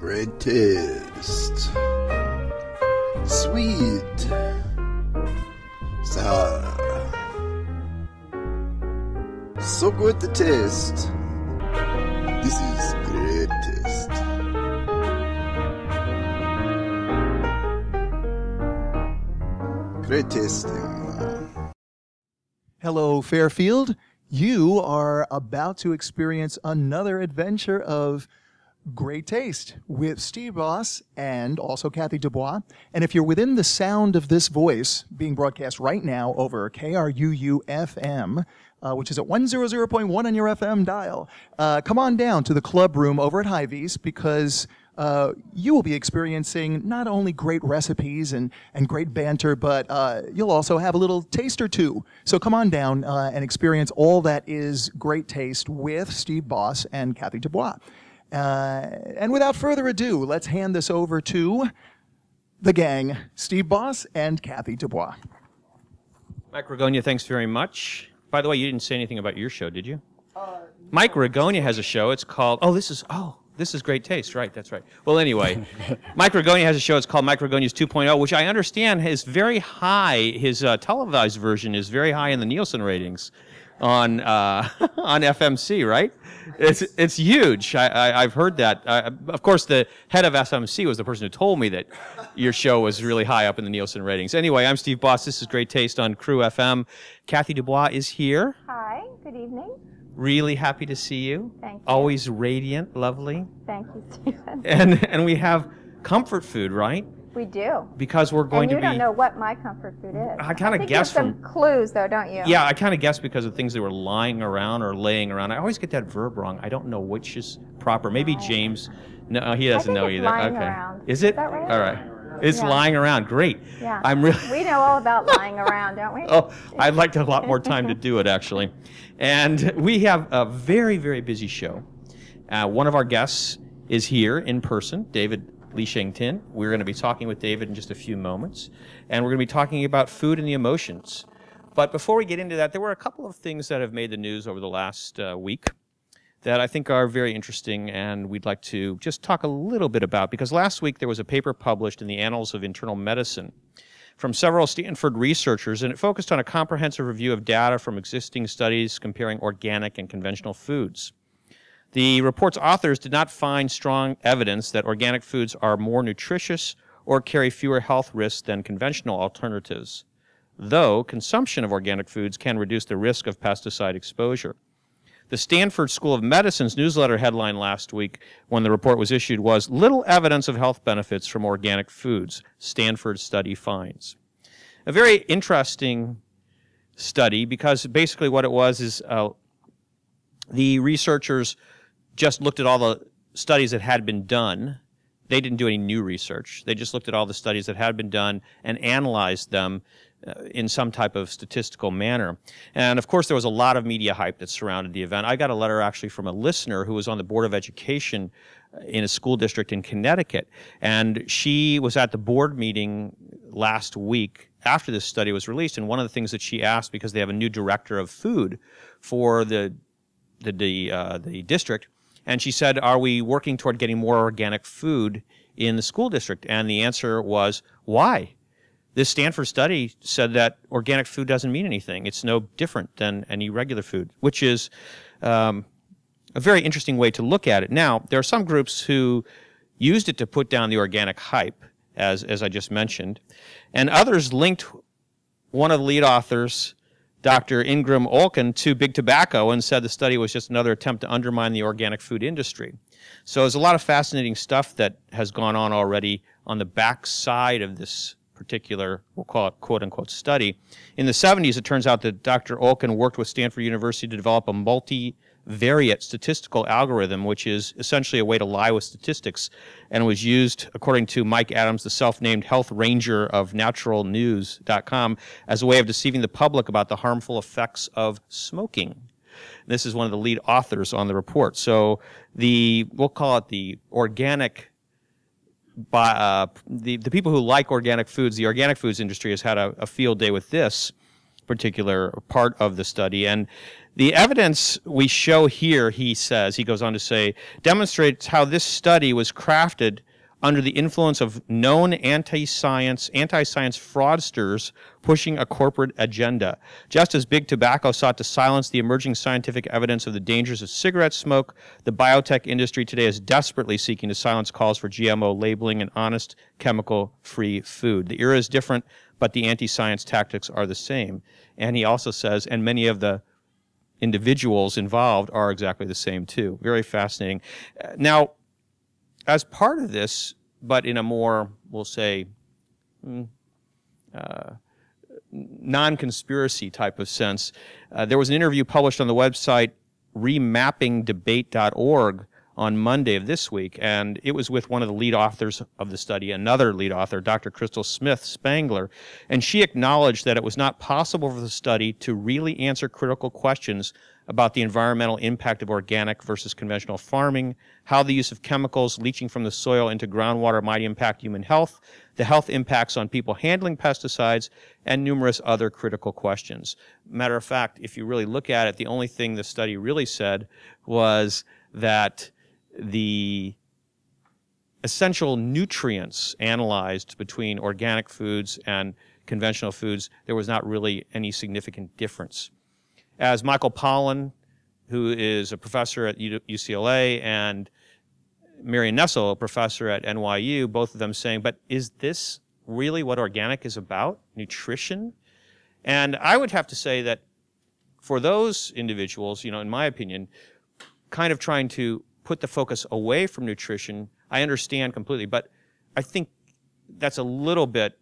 Great taste. Sweet. Sour. So good to taste. This is great taste. Great tasting. Hello, Fairfield. You are about to experience another adventure of great taste with Steve Boss and also Kathy DuBois. And if you're within the sound of this voice being broadcast right now over KRUU FM, which is at 100.1 on your FM dial, come on down to the club room over at Hy-Vee's because you will be experiencing not only great recipes and great banter, but you'll also have a little taste or two. So come on down and experience all that is great taste with Steve Boss and Kathy DuBois. And without further ado, let's hand this over to the gang, Steve Boss and Kathy DuBois. Mike Ragonia, thanks very much. By the way, you didn't say anything about your show, did you? Mike Ragonia has a show. It's called, this is great taste, right? That's right. Well, anyway, Mike Ragonia has a show. It's called Mike Ragonia's 2.0, which I understand is very high. His televised version is very high in the Nielsen ratings on FMC, right? It's huge. I've heard that. Of course, the head of FMC was the person who told me that your show was really high up in the Nielsen ratings. Anyway, I'm Steve Boss. This is Great Taste on KRUU FM. Kathy DuBois is here. Hi. Good evening. Really happy to see you. Thank you. Always radiant, lovely. Thank you, Stephen. And we have comfort food, right? We do. Because we're going to be... And you don't know what my comfort food is. I kind of guessed from... some clues, though, don't you? Yeah, I kind of guessed because of things that were lying around or laying around. I always get that verb wrong. I don't know which is proper. Maybe James... No, he doesn't know either. Lying around. Is it? Is that right? All right. It's lying around. Great. Yeah. I'm really... We know all about lying around, don't we? Oh, I'd like a lot more time to do it, actually. And we have a very, very busy show. One of our guests is here in person, David Lee Sheng-tin. We're going to be talking with David in just a few moments. And we're going to be talking about food and the emotions. But before we get into that, there were a couple of things that have made the news over the last week that I think are very interesting and we'd like to just talk a little bit about. Because last week there was a paper published in the Annals of Internal Medicine from several Stanford researchers, and it focused on a comprehensive review of data from existing studies comparing organic and conventional foods. The report's authors did not find strong evidence that organic foods are more nutritious or carry fewer health risks than conventional alternatives, though consumption of organic foods can reduce the risk of pesticide exposure. The Stanford School of Medicine's newsletter headline last week when the report was issued was, "Little evidence of health benefits from organic foods, Stanford study finds." A very interesting study because basically what it was is the researchers just looked at all the studies that had been done. They didn't do any new research. They just looked at all the studies that had been done and analyzed them in some type of statistical manner. And of course there was a lot of media hype that surrounded the event. I got a letter actually from a listener who was on the Board of Education in a school district in Connecticut, and she was at the board meeting last week after this study was released, and one of the things that she asked, because they have a new director of food for the district, and she said, "Are we working toward getting more organic food in the school district?" And the answer was, "Why? This Stanford study said that organic food doesn't mean anything. It's no different than any regular food," which is a very interesting way to look at it. Now, there are some groups who used it to put down the organic hype, as I just mentioned, and others linked one of the lead authors, Dr. Ingram Olkin, to big tobacco and said the study was just another attempt to undermine the organic food industry. So there's a lot of fascinating stuff that has gone on already on the backside of this particular, we'll call it quote-unquote study. In the 70s, it turns out that Dr. Olkin worked with Stanford University to develop a multivariate statistical algorithm, which is essentially a way to lie with statistics, and was used, according to Mike Adams, the self-named health ranger of naturalnews.com, as a way of deceiving the public about the harmful effects of smoking. This is one of the lead authors on the report. So we'll call it the organic the people who like organic foods, the organic foods industry has had a field day with this particular part of the study. And The evidence we show here, he says, he goes on to say, demonstrates how this study was crafted under the influence of known anti-science fraudsters pushing a corporate agenda. Just as big tobacco sought to silence the emerging scientific evidence of the dangers of cigarette smoke, the biotech industry today is desperately seeking to silence calls for GMO labeling and honest, chemical-free food. The era is different, but the anti-science tactics are the same. And he also says, and many of the individuals involved are exactly the same too. Very fascinating. Now, as part of this, but in a more, we'll say, non-conspiracy type of sense, there was an interview published on the website remappingdebate.org on Monday of this week, and it was with one of the lead authors of the study, another lead author, Dr. Crystal Smith Spangler, and she acknowledged that it was not possible for the study to really answer critical questions about the environmental impact of organic versus conventional farming, how the use of chemicals leaching from the soil into groundwater might impact human health, the health impacts on people handling pesticides, and numerous other critical questions. Matter of fact, if you really look at it, the only thing the study really said was that the essential nutrients analyzed between organic foods and conventional foods, there was not really any significant difference. As Michael Pollan, who is a professor at UCLA, and Marion Nessel, a professor at NYU, both of them saying, but is this really what organic is about? Nutrition? And I would have to say that for those individuals, in my opinion, kind of trying to put the focus away from nutrition, I understand completely, but I think that's a little bit,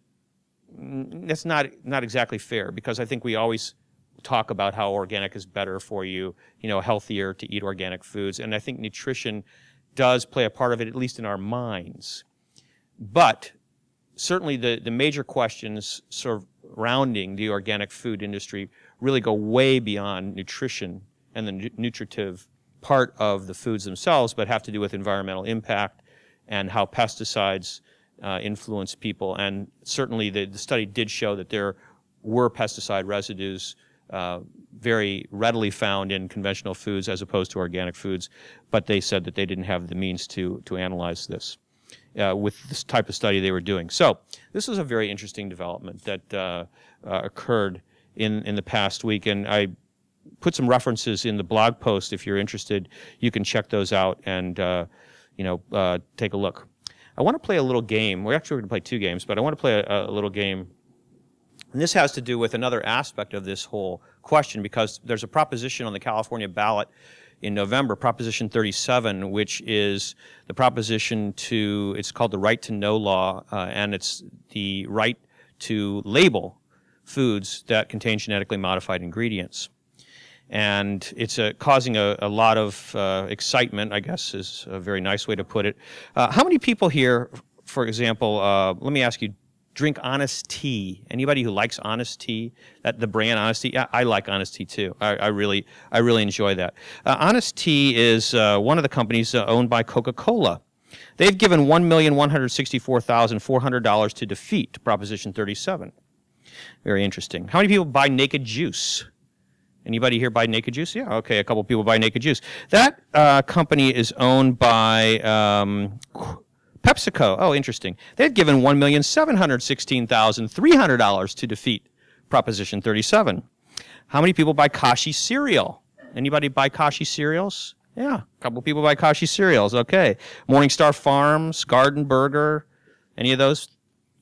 that's not exactly fair, because I think we always talk about how organic is better for you, healthier to eat organic foods, and I think nutrition does play a part of it, at least in our minds. But certainly the major questions surrounding the organic food industry really go way beyond nutrition and the nutritive part of the foods themselves, but have to do with environmental impact and how pesticides influence people. And certainly the study did show that there were pesticide residues very readily found in conventional foods as opposed to organic foods, but they said that they didn't have the means to analyze this with this type of study they were doing. So this was a very interesting development that occurred in the past week, and I put some references in the blog post. If you're interested, you can check those out and take a look. I want to play a little game. We're going to play two games, but I want to play a little game. And this has to do with another aspect of this whole question, because there's a proposition on the California ballot in November, Proposition 37, which is the proposition it's called the Right to Know law, and it's the right to label foods that contain genetically modified ingredients. And it's causing a lot of excitement, I guess is a very nice way to put it. How many people here, for example, let me ask you, drink Honest Tea? Anybody who likes Honest Tea? The brand Honest Tea? I like Honest Tea too. I really enjoy that. Honest Tea is one of the companies owned by Coca-Cola. They've given $1,164,400 to defeat Proposition 37. Very interesting. How many people buy Naked Juice? Anybody here buy Naked Juice? Yeah, okay, a couple people buy Naked Juice. That company is owned by PepsiCo. Oh, interesting. They've given $1,716,300 to defeat Proposition 37. How many people buy Kashi cereal? Anybody buy Kashi cereals? Yeah, a couple people buy Kashi cereals. Okay. Morningstar Farms, Garden Burger, any of those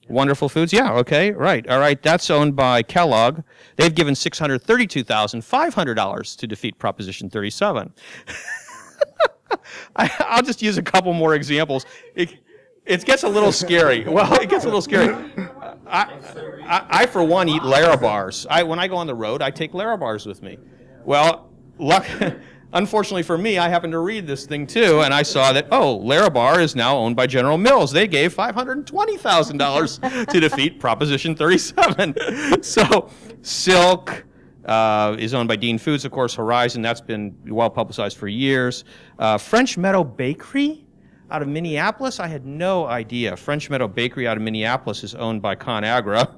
wonderful foods? Yeah, okay, right. All right, that's owned by Kellogg. They've given $632,500 to defeat Proposition 37. I'll just use a couple more examples. It gets a little scary. Well, it gets a little scary. I for one, eat Larabars. When I go on the road, I take Larabars with me. Well, unfortunately for me, I happened to read this thing too, and I saw that, Larabar is now owned by General Mills. They gave $520,000 to defeat Proposition 37. So, Silk is owned by Dean Foods, of course. Horizon, that's been well publicized for years. French Meadow Bakery out of Minneapolis, I had no idea. French Meadow Bakery out of Minneapolis is owned by ConAgra.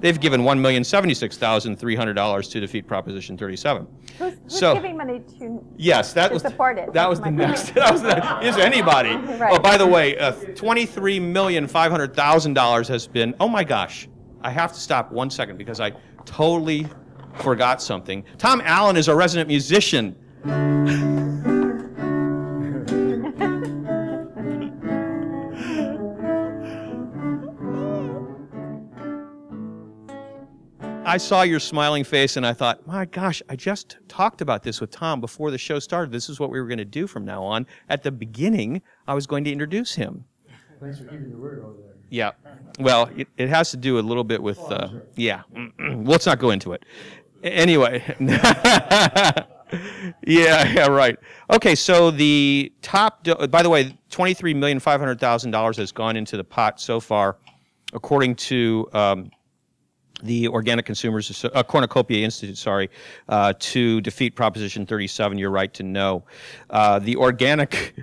They've given $1,076,300 to defeat Proposition 37. Who's So- giving money to Yes, that to was support it? that was the next. That was is anybody? Right. Oh, by the way, $23,500,000 has been. Oh my gosh, I have to stop 1 second because I totally forgot something. Tom Allen is our resident musician. I saw your smiling face and I thought, my gosh, I just talked about this with Tom before the show started. This is what we were going to do from now on. At the beginning, I was going to introduce him. Thanks for keeping your word over there. Yeah. Well, it has to do a little bit with, sure. yeah. Let's not go into it. Anyway. Yeah, right. Okay, so the top, by the way, $23,500,000 has gone into the pot so far, according to the Organic Consumers Cornucopia Institute, to defeat Proposition 37. You're right to know. The organic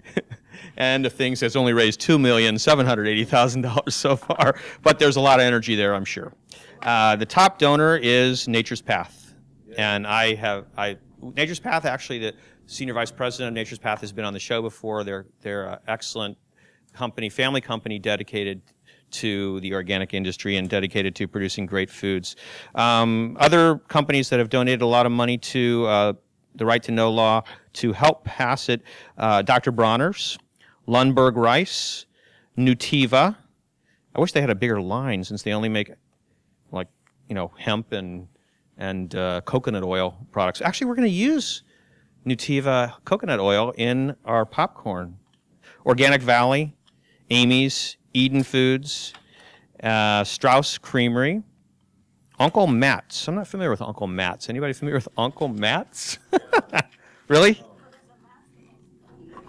end of things has only raised $2,780,000 so far, but there's a lot of energy there, I'm sure. The top donor is Nature's Path, and Nature's Path, actually, the senior vice president of Nature's Path has been on the show before. They're an excellent company, family company, dedicated to the organic industry and dedicated to producing great foods. Other companies that have donated a lot of money to the Right to Know law to help pass it, Dr. Bronner's, Lundberg Rice, Nutiva. I wish they had a bigger line since they only make hemp and coconut oil products. Actually, we're going to use Nutiva coconut oil in our popcorn. Organic Valley, Amy's, Eden Foods, Strauss Creamery, Uncle Matt's. I'm not familiar with Uncle Matt's. Anybody familiar with Uncle Matt's? Really?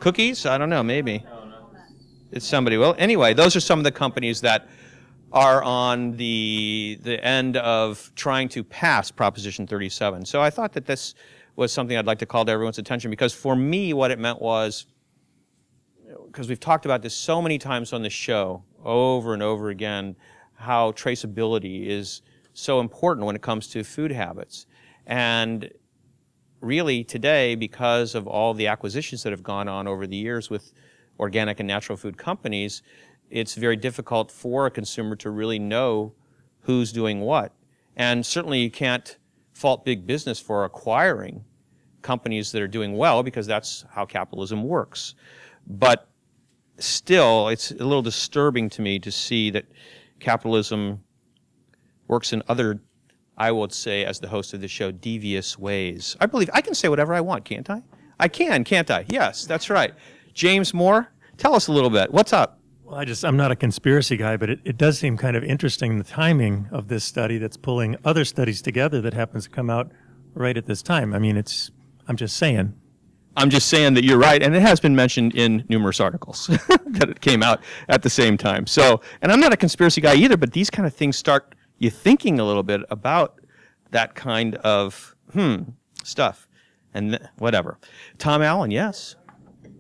Cookies? I don't know, maybe. It's somebody. Well, anyway, those are some of the companies that are on the end of trying to pass Proposition 37. So I thought that this was something I'd like to call to everyone's attention, because for me what it meant was, because we've talked about this so many times on the show, over and over again, how traceability is so important when it comes to food habits. And really today, because of all the acquisitions that have gone on over the years with organic and natural food companies, it's very difficult for a consumer to really know who's doing what. And certainly you can't fault big business for acquiring companies that are doing well, because that's how capitalism works. But still, it's a little disturbing to me to see that capitalism works in other, I would say, as the host of the show, devious ways. I believe I can say whatever I want, can't I? I can, can't I? Yes, that's right. James Moore, tell us a little bit. What's up? Well, I'm not a conspiracy guy, but it does seem kind of interesting, the timing of this study that's pulling other studies together that happens to come out right at this time. I mean, I'm just saying. I'm just saying that you're right, and it has been mentioned in numerous articles that it came out at the same time. So, and I'm not a conspiracy guy either, but these kind of things start you thinking a little bit about that kind of stuff, and whatever. Tom Allen, yes.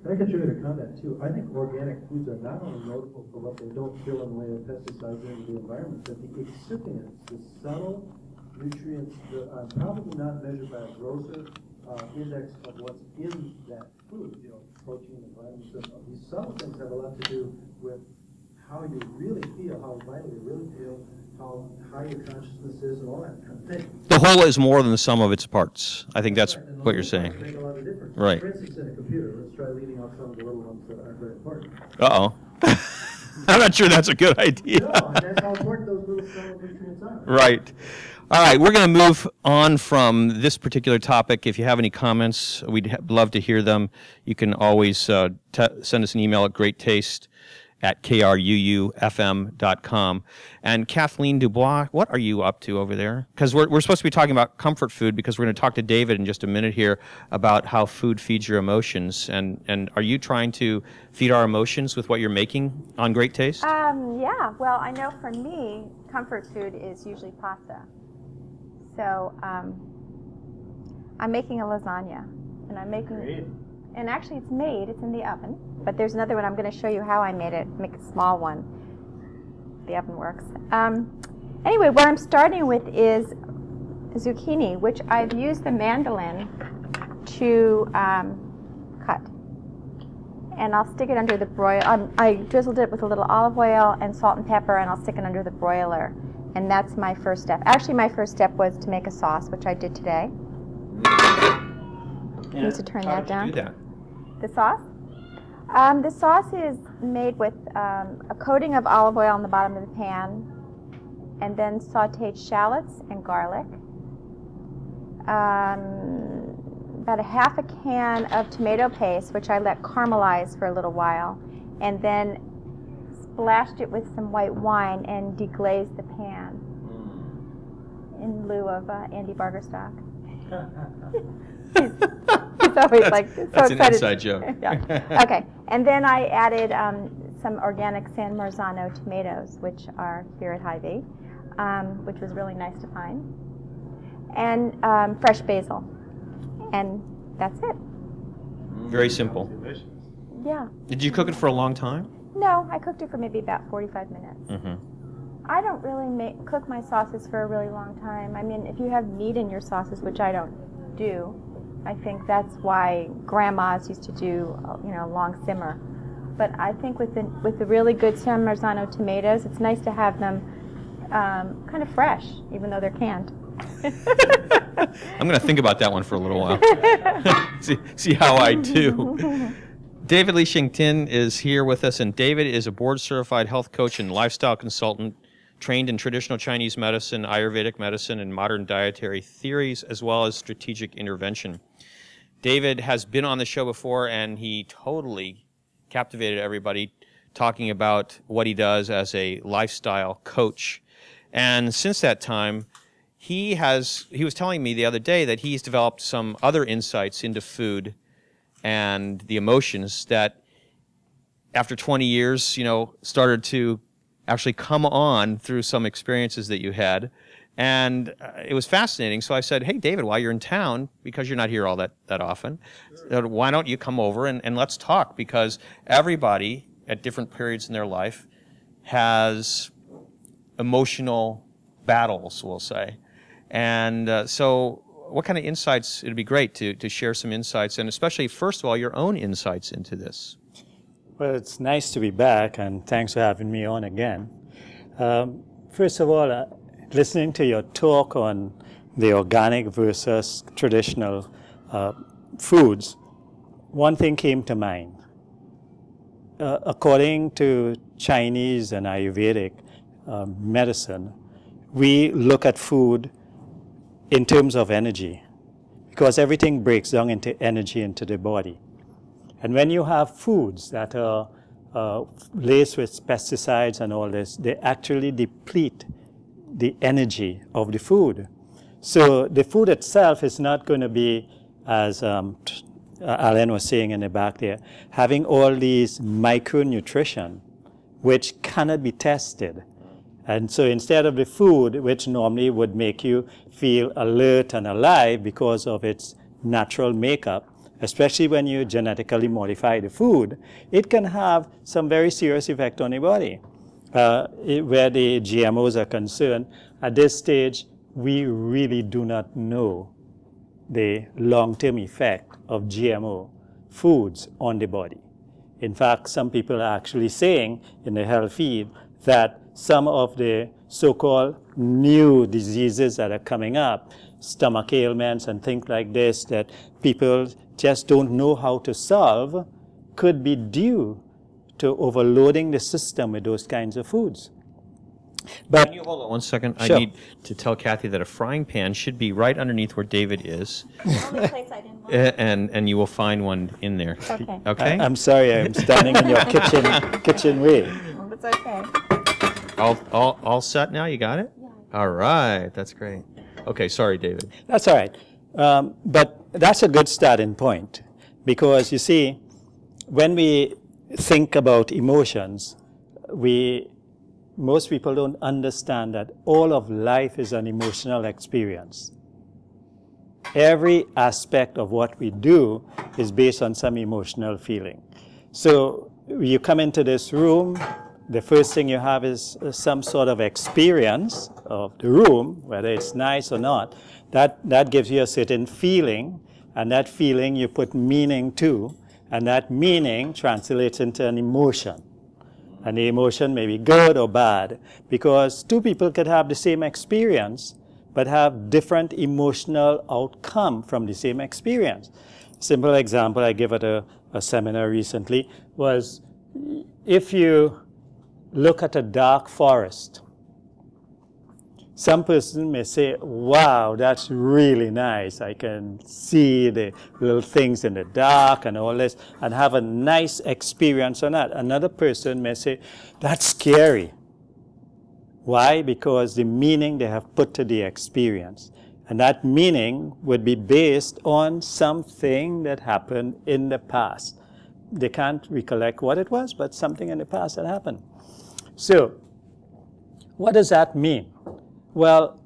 I can contribute a comment too. I think organic foods are not only notable for what they don't fill in the way of pesticides into the environment, but the excipients, the subtle nutrients that are probably not measured by a grosser index of what's in that food, protein and vitamins. These subtle things have a lot to do with how you really feel, how vital you really feel, how high your consciousness is, and all that kind of thing. The whole is more than the sum of its parts. I think that's what you're saying. Make a lot of difference. Right. For instance, in a computer, let's try leaving out some of the little ones that aren't very important. Uh-oh. I'm not sure that's a good idea. No, and that's how important those little subtle nutrients are. Right. All right, we're going to move on from this particular topic. If you have any comments, we'd love to hear them. You can always send us an email at greattaste@KRUUFM.com. And Kathleen DuBois, what are you up to over there? Because we're supposed to be talking about comfort food, because we're going to talk to David in just a minute here about how food feeds your emotions. And are you trying to feed our emotions with what you're making on Great Taste? Yeah, well, I know for me, comfort food is usually pasta. So I'm making a lasagna, and I'm making, and actually it's made, it's in the oven, but there's another one. I'm going to show you how I made it, make a small one. The oven works. Anyway, what I'm starting with is zucchini, which I've used the mandolin to cut. And I'll stick it under the broiler. I drizzled it with a little olive oil and salt and pepper, and I'll stick it under the broiler. And that's my first step. Actually, my first step was to make a sauce, which I did today. I need to turn that down. How did you do that? The sauce? The sauce is made with a coating of olive oil on the bottom of the pan, and then sautéed shallots and garlic. About a half a can of tomato paste, which I let caramelize for a little while, and then splashed it with some white wine and deglazed the pan in lieu of Andy Bargerstock. He's always like so That's excited. an inside joke. Yeah. Okay, and then I added some organic San Marzano tomatoes, which are here at Hy-Vee, which was really nice to find, and fresh basil. And that's it. Very simple. Yeah. Did you cook it for a long time? No, I cooked it for maybe about 45 minutes. Mm-hmm. I don't really cook my sauces for a really long time. I mean, if you have meat in your sauces, which I don't do, I think that's why grandmas used to do, long simmer. But I think with the really good San Marzano tomatoes, it's nice to have them kind of fresh, even though they're canned. I'm going to think about that one for a little while. see how I do. David Li-Sheng Tin is here with us, and David is a board-certified health coach and lifestyle consultant, trained in traditional Chinese medicine, Ayurvedic medicine, and modern dietary theories, as well as strategic intervention. David has been on the show before, and he totally captivated everybody talking about what he does as a lifestyle coach. And since that time, he was telling me the other day that he's developed some other insights into food and the emotions that after 20 years, started to actually come on through some experiences that you had. And it was fascinating. So I said, hey, David, while you're in town, because you're not here all that often, why don't you come over and let's talk? Because everybody at different periods in their life has emotional battles, we'll say. And so what kind of insights, it'd be great to share some insights, and especially, first of all, your own insights into this. Well, it's nice to be back, and thanks for having me on again. First of all, listening to your talk on the organic versus traditional foods, one thing came to mind. According to Chinese and Ayurvedic medicine, we look at food in terms of energy, because everything breaks down into energy into the body. And when you have foods that are laced with pesticides and all this, they actually deplete the energy of the food. So the food itself is not going to be, as Alan was saying in the back there, having all these micronutrition which cannot be tested. And so instead of the food, which normally would make you feel alert and alive because of its natural makeup, especially when you genetically modify the food, it can have some very serious effect on the body. Where the GMOs are concerned, at this stage, we really do not know the long-term effect of GMO foods on the body. In fact, some people are actually saying in the health field that some of the so-called new diseases that are coming up, stomach ailments and things like this, that people just don't know how to solve, could be due to overloading the system with those kinds of foods. But can you hold on one second? Sure. I need to tell Kathy that a frying pan should be right underneath where David is. Only place I didn't want. And you will find one in there. Okay. Okay? I'm sorry, I'm standing in your kitchen way. It's okay. All set now? You got it? Yeah. All right. That's great. Okay. Sorry, David. That's all right. But that's a good starting point, because you see, when we think about emotions, most people don't understand that all of life is an emotional experience. Every aspect of what we do is based on some emotional feeling. So you come into this room, the first thing you have is some sort of experience of the room, whether it's nice or not. That gives you a certain feeling, and that feeling you put meaning to, and that meaning translates into an emotion. And the emotion may be good or bad, because two people could have the same experience, but have different emotional outcome from the same experience. Simple example I gave at a seminar recently was, if you look at a dark forest, some person may say, wow, that's really nice. I can see the little things in the dark and all this, and have a nice experience on that. Another person may say, that's scary. Why? Because the meaning they have put to the experience. And that meaning would be based on something that happened in the past. They can't recollect what it was, but something in the past that happened. So, what does that mean? Well,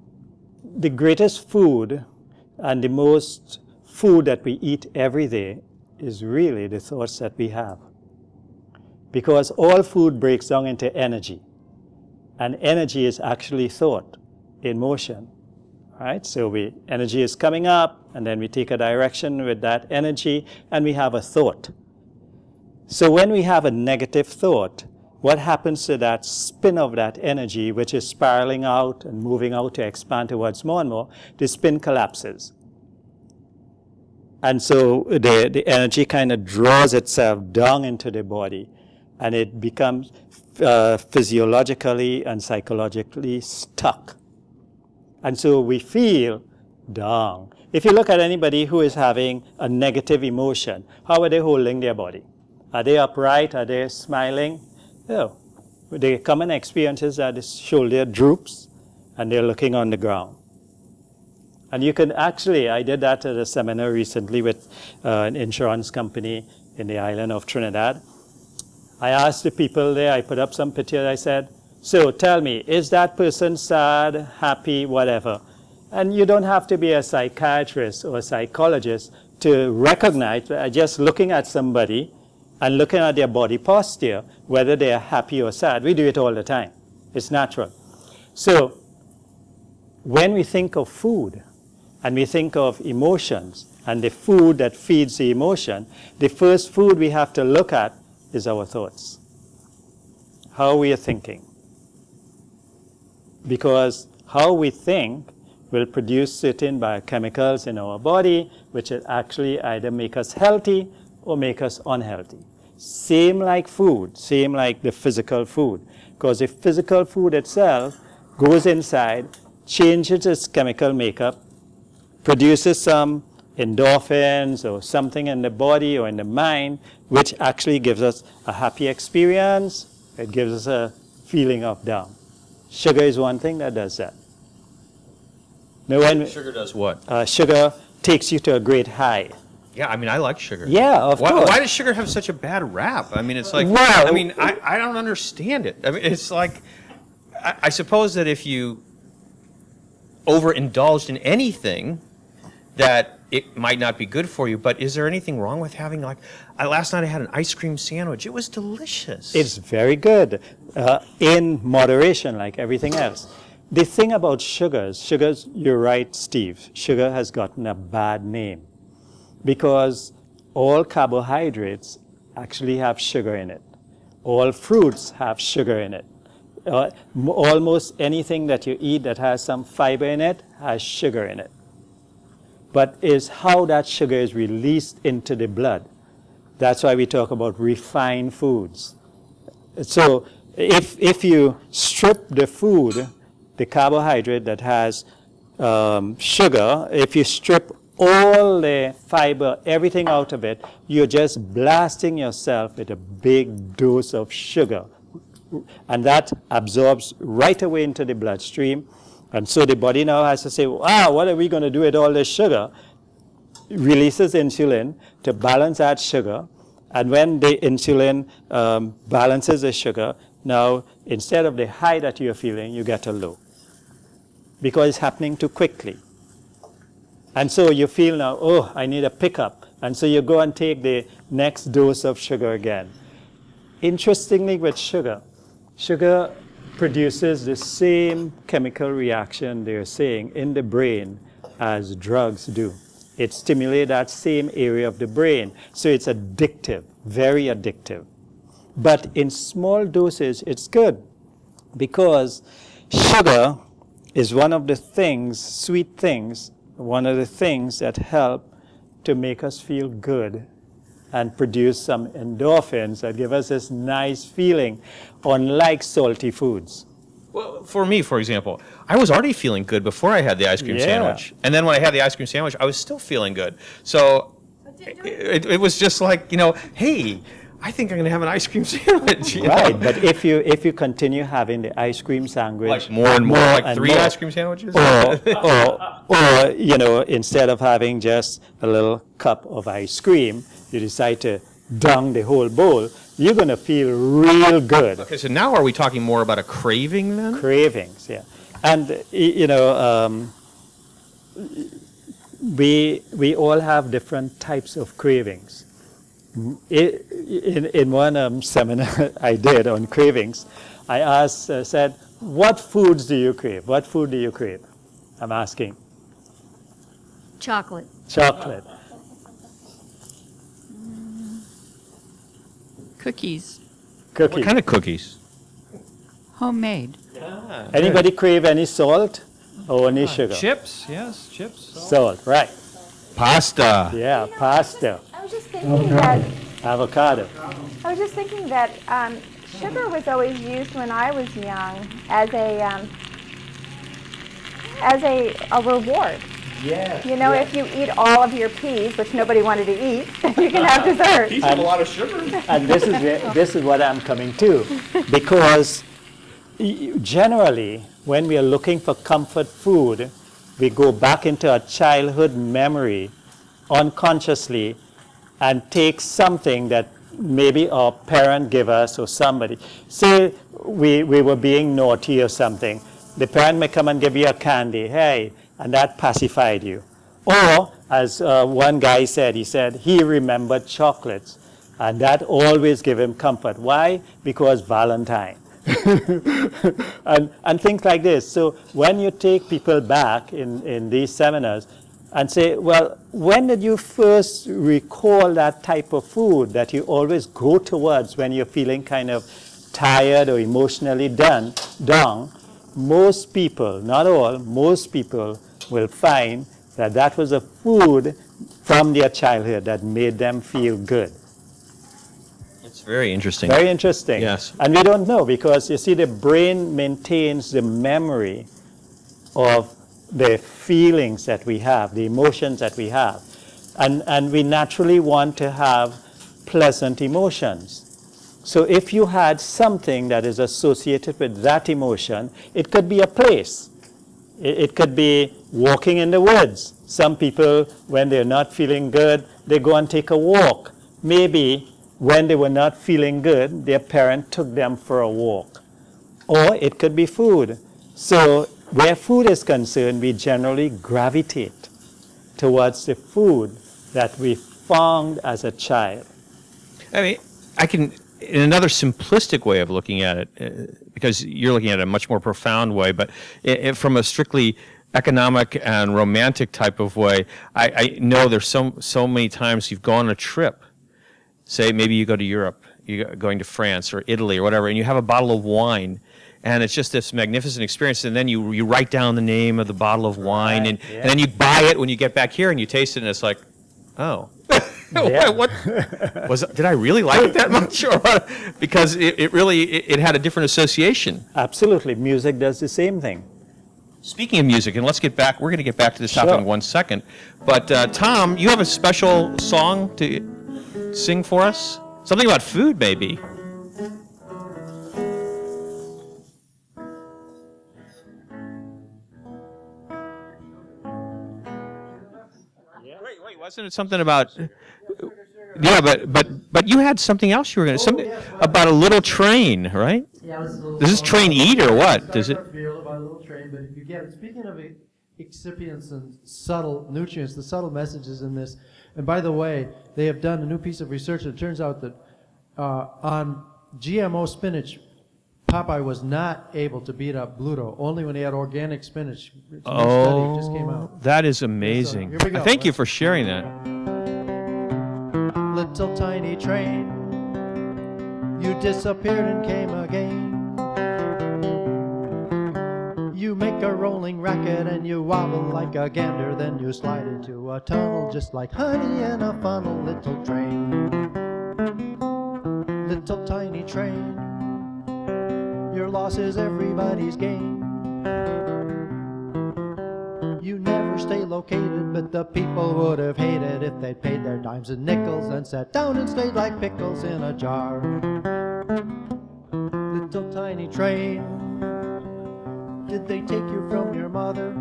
the greatest food and the most food that we eat every day is really the thoughts that we have. Because all food breaks down into energy. And energy is actually thought in motion. Right? So energy is coming up, and then we take a direction with that energy, and we have a thought. So when we have a negative thought, what happens to that spin of that energy, which is spiraling out and moving out to expand towards more and more? The spin collapses. And so the energy kind of draws itself down into the body, and it becomes physiologically and psychologically stuck. And so we feel down. If you look at anybody who is having a negative emotion, how are they holding their body? Are they upright? Are they smiling? No. The common experience is that the shoulder droops and they're looking on the ground. And you can actually, I did that at a seminar recently with an insurance company in the island of Trinidad. I asked the people there, I put up some pictures, I said, so tell me, is that person sad, happy, whatever? And you don't have to be a psychiatrist or a psychologist to recognize that just looking at somebody and looking at their body posture, whether they are happy or sad. We do it all the time. It's natural. So when we think of food and we think of emotions and the food that feeds the emotion, the first food we have to look at is our thoughts. How we are thinking. Because how we think will produce certain biochemicals in our body, which will actually either make us healthy or make us unhealthy. Same like food, same like the physical food. Because the physical food itself goes inside, changes its chemical makeup, produces some endorphins or something in the body or in the mind, which actually gives us a happy experience. It gives us a feeling of down. Sugar is one thing that does that. Now, when Sugar does what? Sugar takes you to a great high. Yeah, I mean, I like sugar. Yeah, of course. Why does sugar have such a bad rap? I mean, it's like, Well, I mean, I don't understand it. I mean, it's like, I suppose that if you overindulged in anything, that it might not be good for you, but is there anything wrong with having, like, last night I had an ice cream sandwich. It was delicious. It's very good, in moderation, like everything else. The thing about sugars, you're right, Steve, sugar has gotten a bad name because all carbohydrates actually have sugar in it. All fruits have sugar in it. Almost anything that you eat that has some fiber in it has sugar in it. But is how that sugar is released into the blood. That's why we talk about refined foods. So if you strip the food, the carbohydrate that has sugar, if you strip all the fiber, everything out of it, you're just blasting yourself with a big dose of sugar. And that absorbs right away into the bloodstream. And so the body now has to say, wow, what are we going to do with all this sugar? It releases insulin to balance that sugar. And when the insulin balances the sugar, now instead of the high that you're feeling, you get a low. Because it's happening too quickly. And so you feel now, oh, I need a pickup. And so you go and take the next dose of sugar again. Interestingly with sugar, Sugar produces the same chemical reaction they're saying in the brain as drugs do. It stimulates that same area of the brain. So it's addictive, very addictive. But in small doses, it's good because sugar is one of the things, sweet things, one of the things that help to make us feel good and produce some endorphins that give us this nice feeling, unlike salty foods. Well, for me, for example, I was already feeling good before I had the ice cream sandwich. And then when I had the ice cream sandwich, I was still feeling good. So it was just like, you know, hey, I think I'm going to have an ice cream sandwich. Right, but if you continue having the ice cream sandwich, like more and more, like 3 ice cream sandwiches, or you know, instead of having just a little cup of ice cream, you decide to dunk the whole bowl, you're going to feel real good. Okay, so now are we talking more about a craving then? Cravings, yeah. And you know, we all have different types of cravings. In one seminar I did on cravings, I asked, said, what foods do you crave? What food do you crave? I'm asking. Chocolate. Chocolate. Cookies. Cookies. What kind of cookies? Homemade. Anybody crave any salt or any sugar? Chips, yes, chips. Salt, right. Pasta. Yeah, pasta. I was just thinking that Avocado. Sugar was always used when I was young as a reward. Yes. You know, if you eat all of your peas, which nobody wanted to eat, you can have dessert. Peas have a lot of sugar. And this is what I'm coming to, because generally, when we are looking for comfort food, we go back into our childhood memory unconsciously and take something that maybe our parent gave us or somebody. Say we were being naughty or something. The parent may come and give you a candy, hey, and that pacified you. Or, as one guy said, he said he remembered chocolates, and that always gave him comfort. Why? Because Valentine. and things like this. So when you take people back in these seminars and say, well, when did you first recall that type of food that you always go towards when you're feeling kind of tired or emotionally down? Most people, not all, most people will find that that was a food from their childhood that made them feel good. It's very interesting. Very interesting. Yes. And we don't know because, you see, the brain maintains the memory of the feelings that we have, the emotions that we have. And we naturally want to have pleasant emotions. So if you had something that is associated with that emotion, it could be a place. It could be walking in the woods. Some people, when they're not feeling good, they go and take a walk. Maybe when they were not feeling good, their parent took them for a walk. Or it could be food. So where food is concerned, we generally gravitate towards the food that we found as a child. I mean, I can, in another simplistic way of looking at it, because you're looking at it a much more profound way, but from a strictly economic and romantic type of way, I know there's so many times you've gone on a trip. Say maybe you go to Europe, you're going to France or Italy or whatever, and you have a bottle of wine, and it's just this magnificent experience, and then you write down the name of the bottle of wine, and then you buy it when you get back here, and you taste it, and it's like, oh. Yeah. What did I really like it that much? Or what? Because it really had a different association. Absolutely. Music does the same thing. Speaking of music, and we're going to get back to this topic in 1 second. But Tom, you have a special song to sing for us? Something about food, maybe. Wait, wasn't it something about? Yeah, but you had something else you were going to something about a little train, right? Yeah, Does this train eat or what? Does it? Fairfield about a little train, but if you get speaking of excipients and subtle nutrients, the subtle messages in this. And by the way, they have done a new piece of research. It turns out that on GMO spinach Popeye was not able to beat up Bluto, only when he had organic spinach. It's a new study, it just came out. That is amazing. Here we go. Thank you for sharing that. Little tiny train, you disappeared and came again. You make a rolling racket and you wobble like a gander, then you slide into a tunnel just like honey in a funnel. Little train, little tiny train, your loss is everybody's gain. You never stay located, but the people would have hated if they'd paid their dimes and nickels and sat down and stayed like pickles in a jar. Little tiny train, did they take you from your mother?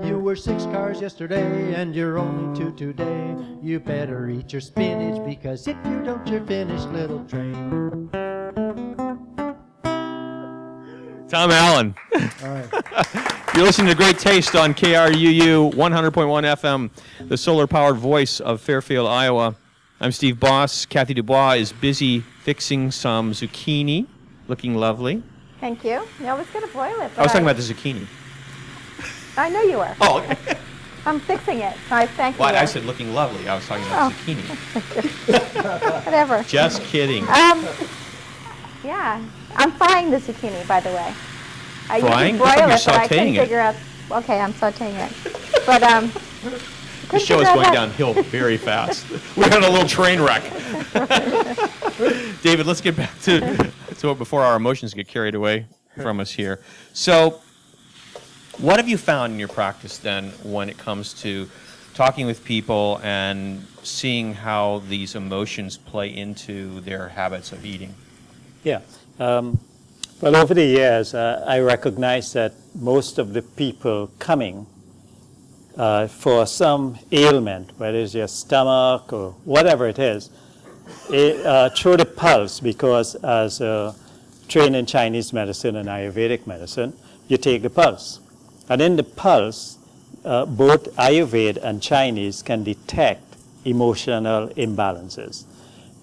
You were 6 cars yesterday and you're only 2 today. You better eat your spinach, because if you don't, you're finished, little train. Tom Allen. All right. You're listening to Great Taste on KRUU 100.1 FM, the solar-powered voice of Fairfield, Iowa. I'm Steve Boss. Kathy DuBois is busy fixing some zucchini, looking lovely. Thank you. I was going to boil it. I was talking about the zucchini. I know you were. Oh, okay. I'm fixing it. So I thank you. Well, I said looking lovely. I was talking about zucchini. Whatever. Just kidding. Yeah. I'm frying the zucchini, by the way. I Frying? usually I broil thought you were it, but I couldn't sautéing it. figure out. Okay, I'm sautéing it. But The show is going downhill very fast. We're on a little train wreck. David, let's get back to it before our emotions get carried away from us here. So, what have you found in your practice then when it comes to talking with people and seeing how these emotions play into their habits of eating? Yeah. Well, over the years, I recognize that most of the people coming for some ailment, whether it's your stomach or whatever it is, through the pulse, because as trained in Chinese medicine and Ayurvedic medicine, you take the pulse. And in the pulse, both Ayurveda and Chinese can detect emotional imbalances.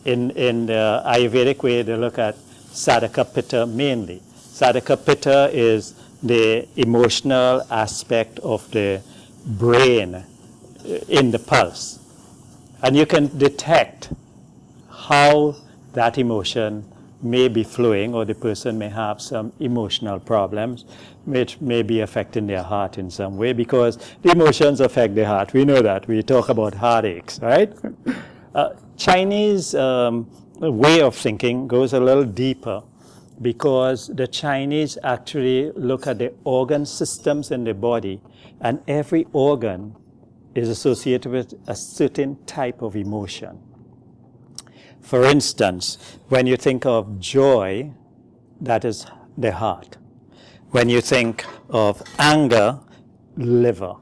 In the Ayurvedic way, they look at Sadhaka Pitta mainly. Sadhaka Pitta is the emotional aspect of the brain in the pulse. And you can detect how that emotion may be flowing, or the person may have some emotional problems which may be affecting their heart in some way, because the emotions affect the heart. We know that. We talk about heartaches, right? Chinese way of thinking goes a little deeper, because the Chinese actually look at the organ systems in the body, and every organ is associated with a certain type of emotion. For instance, when you think of joy, that is the heart. When you think of anger, liver.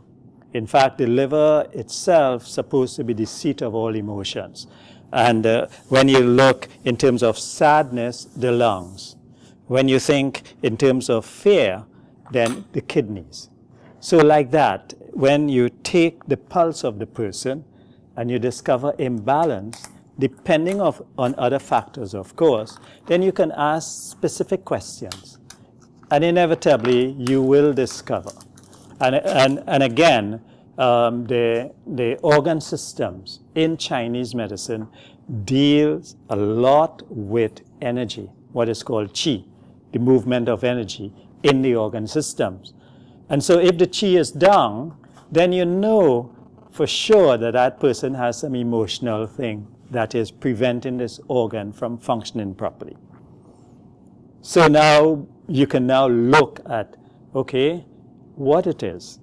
In fact, the liver itself is supposed to be the seat of all emotions. And when you look in terms of sadness, the lungs. When you think in terms of fear, then the kidneys. So like that, when you take the pulse of the person and you discover imbalance, depending on other factors, of course, then you can ask specific questions. And inevitably, you will discover. And again, the organ systems in Chinese medicine deals a lot with energy, what is called qi, the movement of energy in the organ systems. And so if the qi is down, then you know for sure that that person has some emotional thing that is preventing this organ from functioning properly. So now you can now look at, okay, what it is.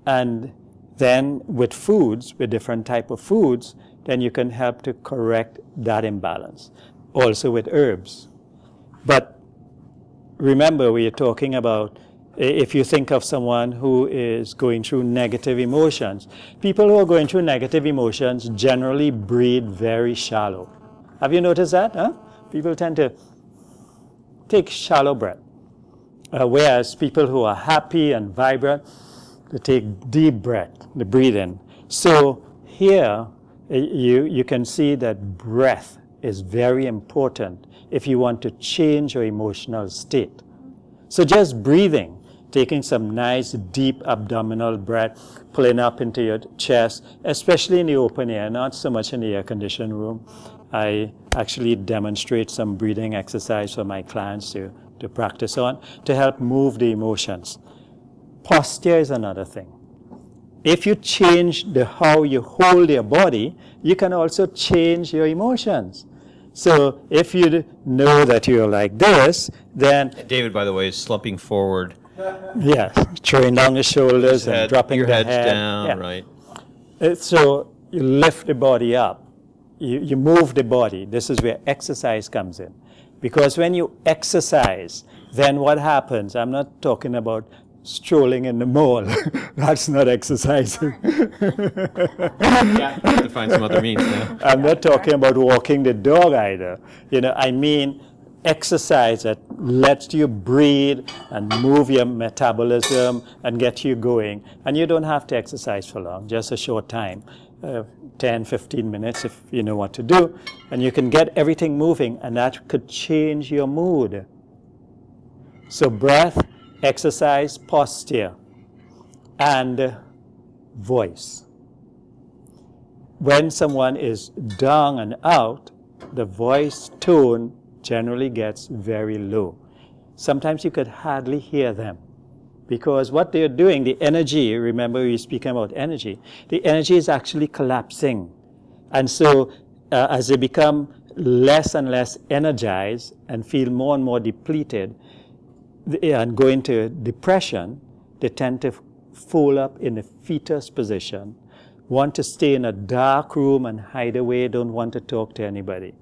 And then with foods, with different type of foods, then you can help to correct that imbalance. Also with herbs. But remember, we are talking about, if you think of someone who is going through negative emotions, people who are going through negative emotions generally breathe very shallow. Have you noticed that? Huh? People tend to take shallow breath. Whereas people who are happy and vibrant, they take deep breath, they breathe in. So here, you can see that breath is very important if you want to change your emotional state. So just breathing, taking some nice deep abdominal breath, pulling up into your chest, especially in the open air, not so much in the air-conditioned room. I actually demonstrate some breathing exercise for my clients to practice on to help move the emotions. Posture is another thing. If you change how you hold your body, you can also change your emotions. So if you know that you're like this, then... David, by the way, is slumping forward. Yeah, throwing down your shoulders and dropping your the head's head. down, Yeah. right. So you lift the body up. You move the body. This is where exercise comes in. Because when you exercise, then what happens? I'm not talking about strolling in the mall. That's not exercising. Yeah, have to find some other means now. I'm not talking about walking the dog either. I mean exercise that lets you breathe and move your metabolism and get you going. And you don't have to exercise for long, just a short time, 10, 15 minutes if you know what to do. And you can get everything moving, and that could change your mood. So breath, exercise, posture, and voice. When someone is down and out, the voice tone generally gets very low. Sometimes you could hardly hear them because what they're doing, the energy, remember we were speaking about energy, the energy is actually collapsing. And so as they become less and less energized and feel more and more depleted and go into depression, they tend to fold up in a fetus position, want to stay in a dark room and hide away, don't want to talk to anybody.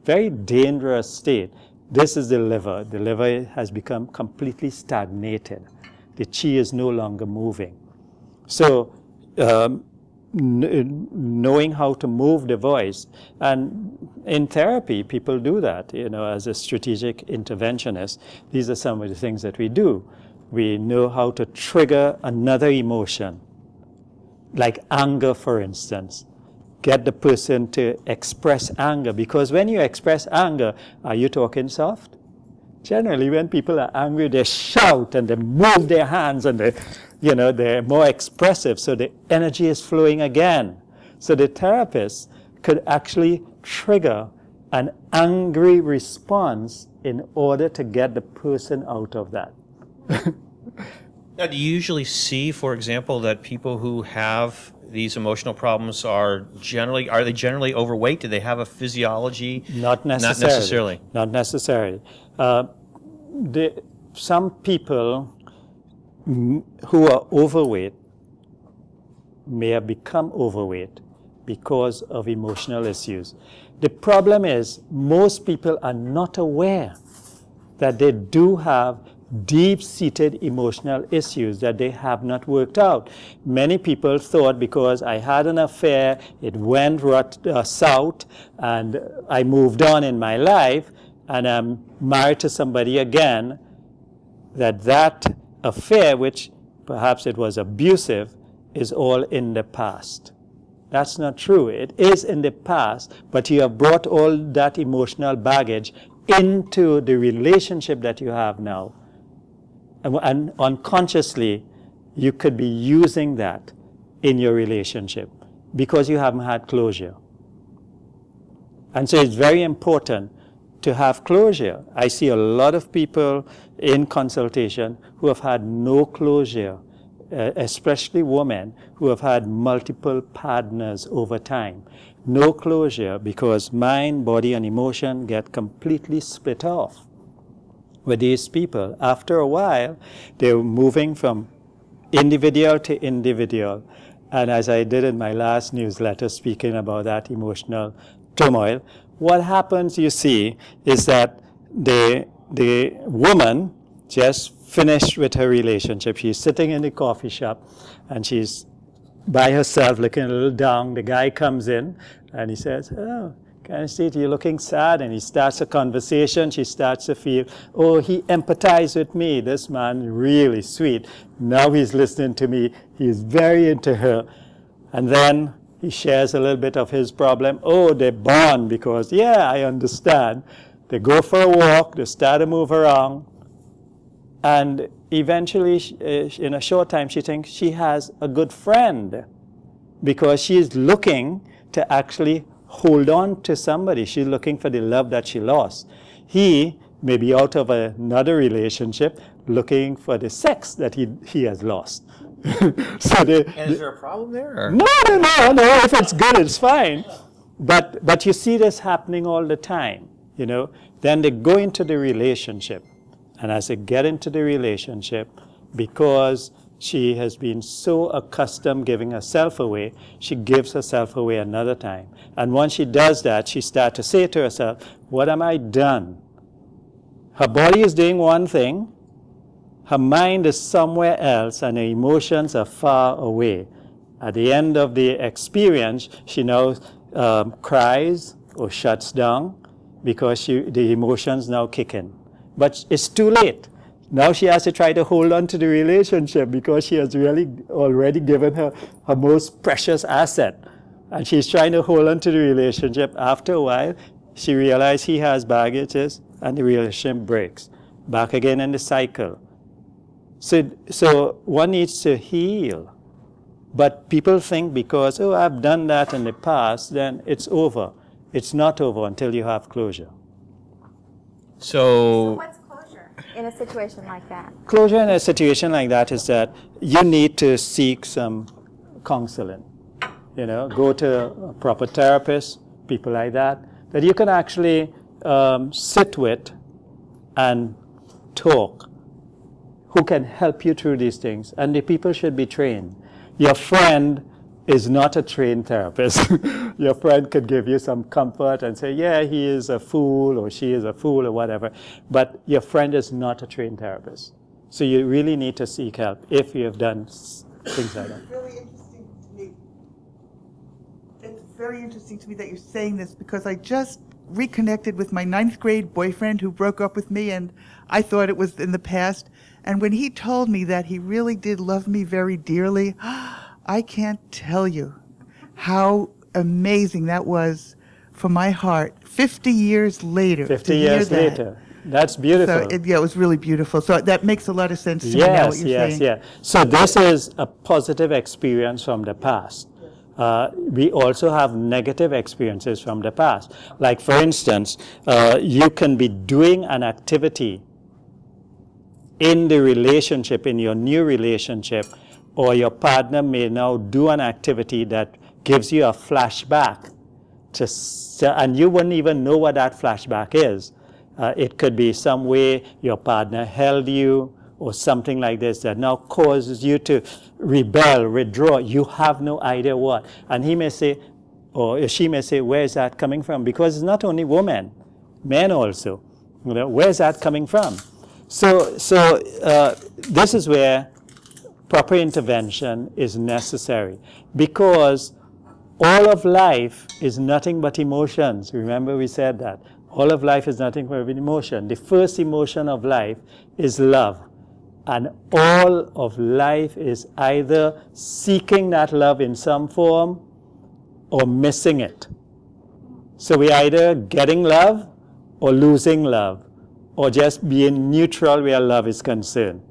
Very dangerous state. This is the liver. The liver has become completely stagnated. The chi is no longer moving. So knowing how to move the voice, and in therapy people do that, as a strategic interventionist. These are some of the things that we do. We know how to trigger another emotion, like anger, for instance. Get the person to express anger, because when you express anger, are you talking soft? Generally, when people are angry, they shout and they move their hands and they're more expressive, so the energy is flowing again. So the therapist could actually trigger an angry response in order to get the person out of that. Now, do you usually see, for example, that people who have these emotional problems are they generally overweight? Do they have a physiology? Not necessarily. Not necessarily. Some people who are overweight may have become overweight because of emotional issues. The problem is most people are not aware that they do have deep-seated emotional issues that they have not worked out. Many people thought because I had an affair, it went south, and I moved on in my life, and I'm married to somebody again, that affair, which perhaps it was abusive, is all in the past. That's not true. It is in the past, but you have brought all that emotional baggage into the relationship that you have now. And unconsciously, you could be using that in your relationship because you haven't had closure. And so it's very important to have closure. I see a lot of people in consultation who have had no closure, especially women who have had multiple partners over time. No closure because mind, body, and emotion get completely split off. With these people, after a while, they're moving from individual to individual. And as I did in my last newsletter speaking about that emotional turmoil, what happens, you see, is that the woman just finished with her relationship. She's sitting in the coffee shop and she's by herself looking a little down. The guy comes in and he says, "Oh, can I see you're looking sad?" And he starts a conversation. She starts to feel, oh, he empathized with me. This man really sweet. Now he's listening to me. He's very into her. And then he shares a little bit of his problem. Oh, they bond because, yeah, I understand. They go for a walk, they start to move around, and eventually, in a short time, she thinks she has a good friend because she's looking to actually hold on to somebody. She's looking for the love that she lost. He may be out of another relationship looking for the sex that he has lost. So And is there a problem there? Or? No. If it's good, it's fine. But you see this happening all the time, you know. Then they go into the relationship. And as they get into the relationship, because she has been so accustomed giving herself away, she gives herself away another time. And once she does that, she starts to say to herself, what am I done? Her body is doing one thing, her mind is somewhere else, and her emotions are far away. At the end of the experience, she now cries or shuts down because the emotions now kick in. But it's too late. Now she has to try to hold on to the relationship because she has really already given her most precious asset. And she's trying to hold on to the relationship. After a while, she realizes he has baggages and the relationship breaks. Back again in the cycle. So one needs to heal. But people think because, oh, I've done that in the past, then it's over. It's not over until you have closure. So what's closure in a situation like that? Closure in a situation like that is that you need to seek some counseling. You know, go to a proper therapist, people like that you can actually sit with and talk, who can help you through these things. And the people should be trained. Your friend is not a trained therapist. Your friend could give you some comfort and say, yeah, he is a fool or she is a fool or whatever. But your friend is not a trained therapist. So you really need to seek help if you have done things like that. It's really interesting to me. It's very interesting to me that you're saying this because I just reconnected with my 9th grade boyfriend who broke up with me, and I thought it was in the past. And when he told me that he really did love me very dearly, I can't tell you how amazing that was for my heart 50 years later. 50 years later. That's beautiful. So it was really beautiful. So that makes a lot of sense to me now what you're saying. Yes. So this is a positive experience from the past. We also have negative experiences from the past. Like, for instance, you can be doing an activity in the relationship, in your new relationship, or your partner may now do an activity that gives you a flashback, and you wouldn't even know what that flashback is. It could be some way your partner held you, or something like this that now causes you to rebel, withdraw. You have no idea what. And he may say, or she may say, where is that coming from? Because it's not only women, men also. You know, where is that coming from? So this is where proper intervention is necessary, because all of life is nothing but emotions. Remember we said that. All of life is nothing but emotion. The first emotion of life is love. And all of life is either seeking that love in some form or missing it. So we're either getting love or losing love, or just being neutral where love is concerned.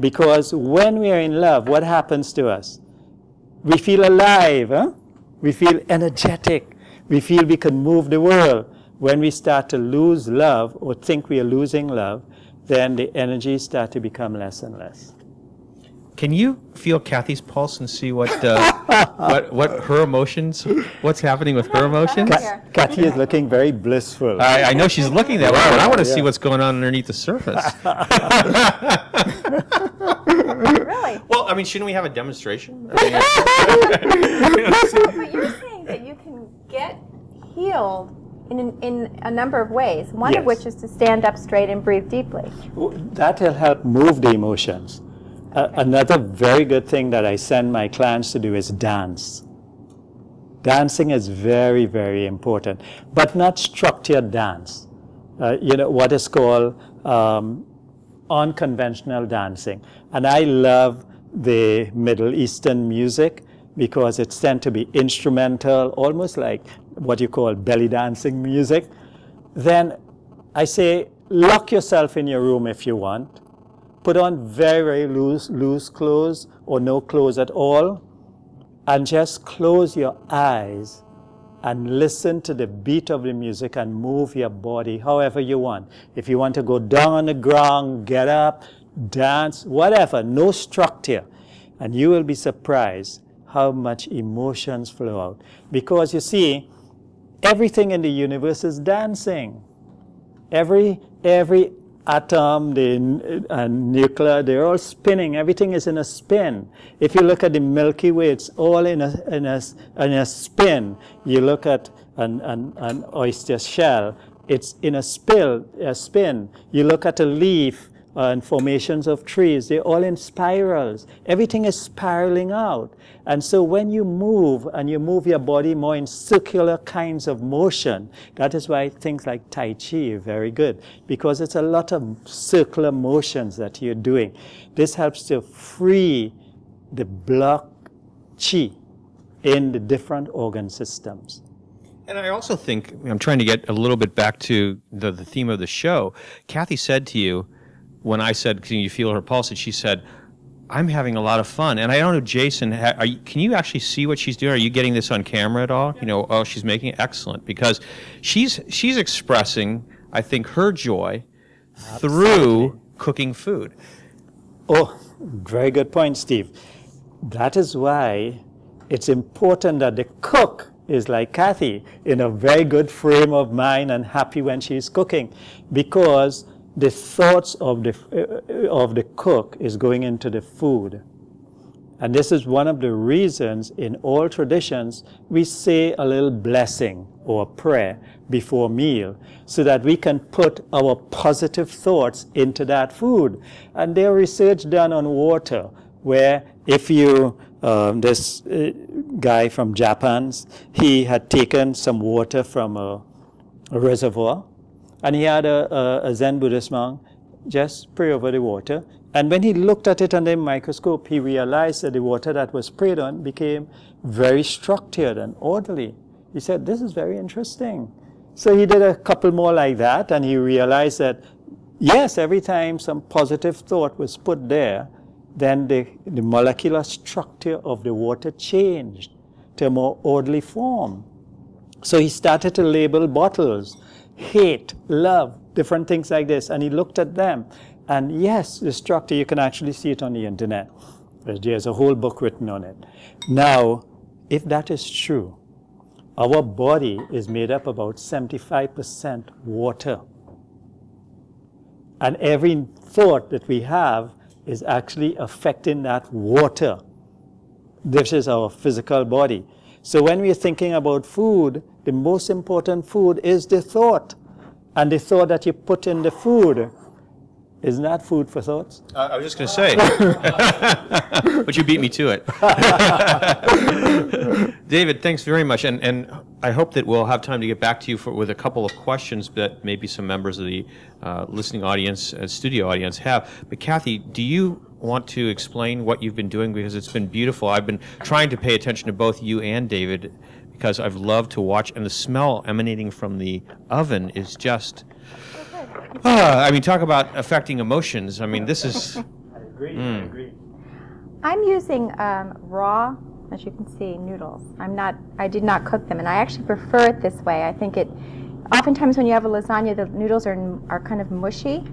Because when we are in love, what happens to us? We feel alive, we feel energetic, we feel we can move the world. When we start to lose love or think we are losing love, then the energy start to become less and less. Can you feel Kathy's pulse and see what her emotions, what's happening with her emotions? Kathy is looking very blissful. I know she's looking that way, but I want to see what's going on underneath the surface. Really? Well, I mean, shouldn't we have a demonstration? But you're saying that you can get healed in a number of ways, one of which is to stand up straight and breathe deeply. That will help move the emotions. Another very good thing that I send my clients to do is dance. Dancing is very, very important, but not structured dance. What is called unconventional dancing. And I love the Middle Eastern music because it's tend to be instrumental, almost like what you call belly dancing music. Then I say, lock yourself in your room if you want. Put on very, very loose clothes or no clothes at all. And just close your eyes and listen to the beat of the music and move your body however you want. If you want to go down on the ground, get up, dance, whatever, no structure. And you will be surprised how much emotions flow out. Because you see, everything in the universe is dancing. Every atom, the nuclear, they're all spinning. Everything is in a spin. If you look at the Milky Way, it's all in a spin. You look at an oyster shell, it's in a spin. You look at a leaf and formations of trees, they're all in spirals. Everything is spiraling out. And so when you move, and you move your body more in circular kinds of motion, that is why things like Tai Chi are very good, because it's a lot of circular motions that you're doing. This helps to free the blocked chi in the different organ systems. And I also think, I'm trying to get a little bit back to the theme of the show. Kathy said to you, when I said, can you feel her pulse? And she said, I'm having a lot of fun. And I don't know, Jason, can you actually see what she's doing? Are you getting this on camera at all? You know, oh, she's making it excellent. Because she's expressing, I think, her joy through cooking food. Oh, very good point, Steve. That is why it's important that the cook is like Kathy, in a very good frame of mind and happy when she's cooking. Because the thoughts of the cook is going into the food. And this is one of the reasons in all traditions we say a little blessing or prayer before meal so that we can put our positive thoughts into that food. And there's research done on water where if you, this guy from Japan, he had taken some water from a reservoir. And he had a Zen Buddhist monk just pray over the water. And when he looked at it under a microscope, he realized that the water that was prayed on became very structured and orderly. He said, this is very interesting. So he did a couple more like that, and he realized that, yes, every time some positive thought was put there, then the molecular structure of the water changed to a more orderly form. So he started to label bottles. Hate, love, different things like this. And he looked at them. And yes, the structure, you can actually see it on the internet. There's a whole book written on it. Now, if that is true, our body is made up about 75% water. And every thought that we have is actually affecting that water. This is our physical body. So when we're thinking about food, the most important food is the thought. And the thought that you put in the food is not food for thoughts. I was just going to say, but you beat me to it. David, thanks very much. And I hope that we'll have time to get back to you with a couple of questions that maybe some members of the listening audience, studio audience have. But Kathy, do you want to explain what you've been doing? Because it's been beautiful. I've been trying to pay attention to both you and David because I've loved to watch, and the smell emanating from the oven is just, I mean, talk about affecting emotions. I mean, this is... I agree. I'm using raw, as you can see, noodles. I did not cook them, and I actually prefer it this way. I think oftentimes when you have a lasagna, the noodles are kind of mushy,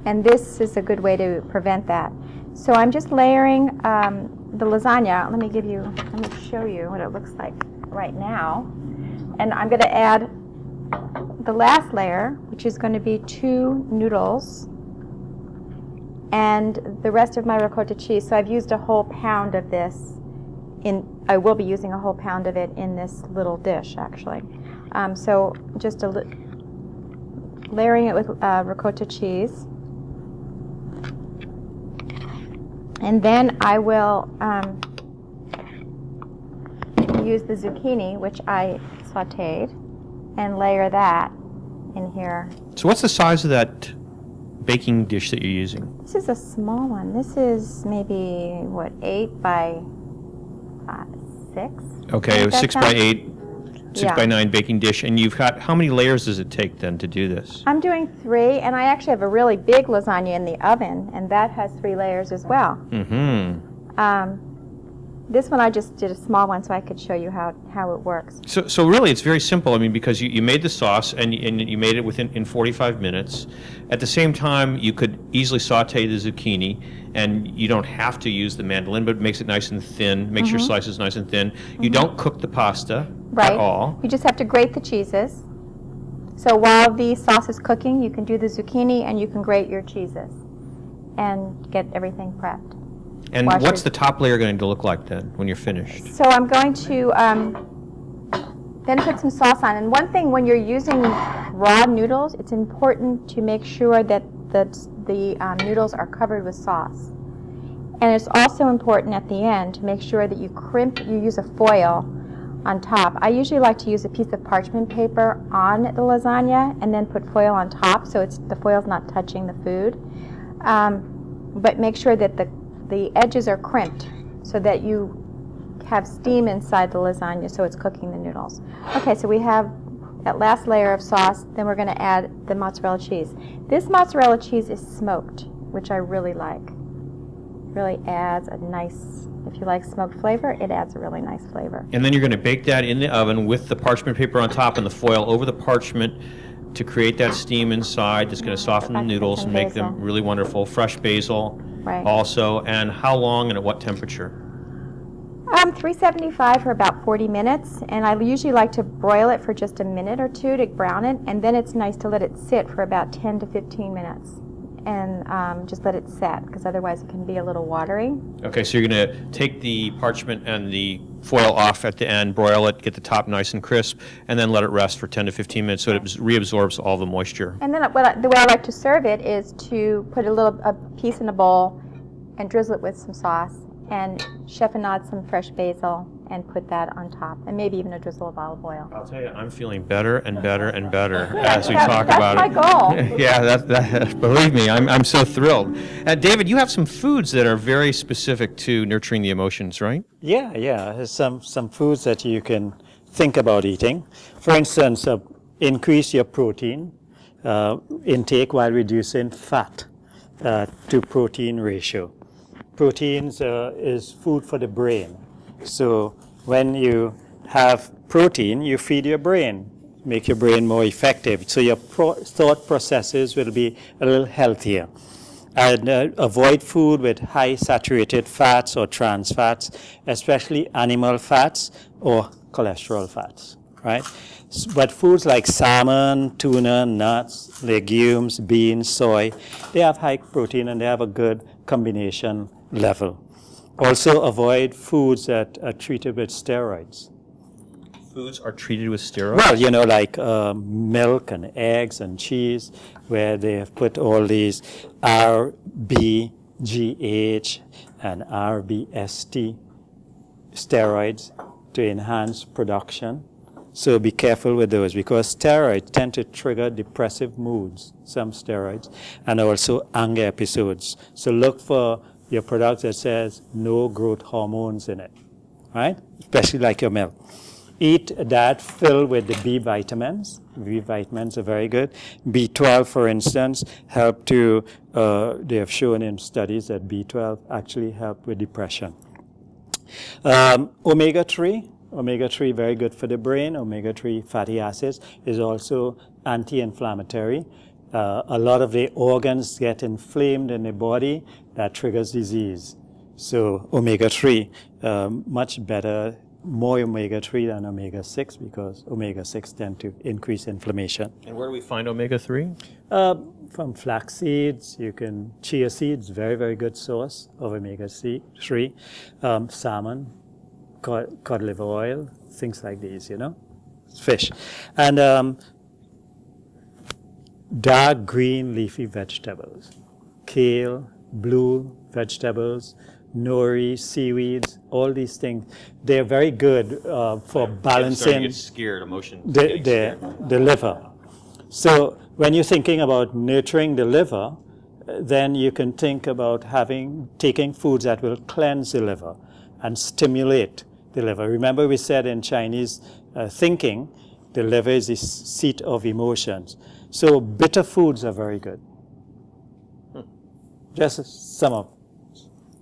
and this is a good way to prevent that. So I'm just layering the lasagna. Let me show you what it looks like right now. And I'm going to add the last layer, which is going to be 2 noodles, and the rest of my ricotta cheese. So I've used a whole pound of this. I will be using a whole pound of it in this little dish, actually. So just layering it with ricotta cheese. And then I will use the zucchini, which I sauteed, and layer that in here. So what's the size of that baking dish that you're using? This is a small one. This is maybe, 8 by 6? Okay, 6 by 8. 6 by 9 baking dish, and you've got, how many layers does it take then to do this? I'm doing 3, and I actually have a really big lasagna in the oven, and that has 3 layers as well. This one I just did a small one so I could show you how it works. So really it's very simple. I mean, because you made the sauce and you made it in 45 minutes. At the same time, you could easily saute the zucchini, and you don't have to use the mandolin, but it makes it nice and thin, makes your slices nice and thin. You don't cook the pasta at all. You just have to grate the cheeses. So while the sauce is cooking, you can do the zucchini and you can grate your cheeses and get everything prepped. And what's the top layer going to look like then when you're finished? So I'm going to then put some sauce on. And one thing when you're using raw noodles, it's important to make sure that the noodles are covered with sauce. And it's also important at the end to make sure that you use a foil on top. I usually like to use a piece of parchment paper on the lasagna and then put foil on top so the foil's not touching the food. But make sure that the edges are crimped so that you have steam inside the lasagna so it's cooking the noodles. Okay, so we have that last layer of sauce, then we're going to add the mozzarella cheese. This mozzarella cheese is smoked, which I really like. Really adds a nice, if you like smoked flavor, it adds a really nice flavor. And then you're going to bake that in the oven with the parchment paper on top and the foil over the parchment to create that steam inside. That's going to soften the noodles and make them really wonderful. Fresh basil also. And how long and at what temperature? 375 for about 40 minutes, and I usually like to broil it for just a minute or 2 to brown it, and then it's nice to let it sit for about 10 to 15 minutes and just let it set, because otherwise it can be a little watery. Okay, so you're going to take the parchment and the foil off at the end, broil it, get the top nice and crisp, and then let it rest for 10 to 15 minutes so it reabsorbs all the moisture. And then the way I like to serve it is to put a piece in a bowl and drizzle it with some sauce and chiffonade some fresh basil and put that on top, and maybe even a drizzle of olive oil. I'll tell you, I'm feeling better and better and better as we talk about it. That's my goal. Yeah, believe me, I'm so thrilled. David, you have some foods that are very specific to nurturing the emotions, right? Yeah. There's some foods that you can think about eating. For instance, increase your protein intake while reducing fat to protein ratio. Proteins is food for the brain. So when you have protein, you feed your brain, make your brain more effective. So your thought processes will be a little healthier. And avoid food with high saturated fats or trans fats, especially animal fats or cholesterol fats, right? But foods like salmon, tuna, nuts, legumes, beans, soy, they have high protein and they have a good combination level. Also avoid foods that are treated with steroids. Foods are treated with steroids? Well, like milk and eggs and cheese, where they have put all these RBGH and RBST steroids to enhance production. So be careful with those, because steroids tend to trigger depressive moods, some steroids, and also anger episodes. So look for your product that says no growth hormones in it, right? Especially like your milk. Eat that filled with the B vitamins. B vitamins are very good. B12, for instance, help to, they have shown in studies that B12 actually help with depression. Omega-3, very good for the brain. Omega-3 fatty acids is also anti-inflammatory. A lot of the organs get inflamed in the body. That triggers disease. So omega-3, much better, more omega-3 than omega-6, because omega-6 tend to increase inflammation. And where do we find omega-3? From flax seeds, chia seeds, very, very good source of omega-3. Salmon, cod liver oil, things like these, fish. And dark green leafy vegetables, kale, blue vegetables, nori, seaweeds, all these things. They're very good for balancing. I'm get scared, emotion. The liver. So when you're thinking about nurturing the liver, then you can think about taking foods that will cleanse the liver and stimulate the liver. Remember we said in Chinese thinking. The liver is the seat of emotions. So bitter foods are very good. Just some of,